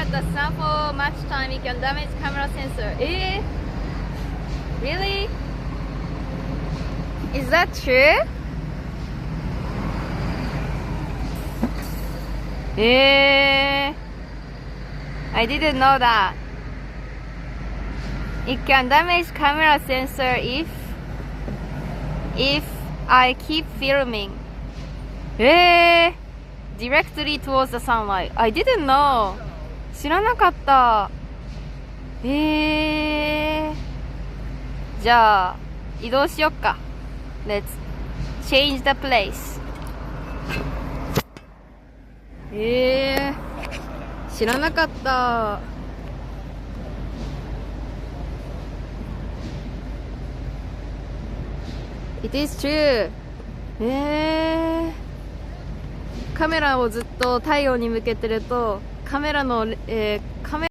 at the sun for much time, it can damage camera sensor. Really? Is that true? I didn't know that. It can damage camera sensor if I keep filming. Directly towards the sunlight. I didn't know. 知らなかった。じゃあ移動しよっか。Let's change the place. 知らなかった。It is true. カメラをずっと太陽に向けてるとカメラの、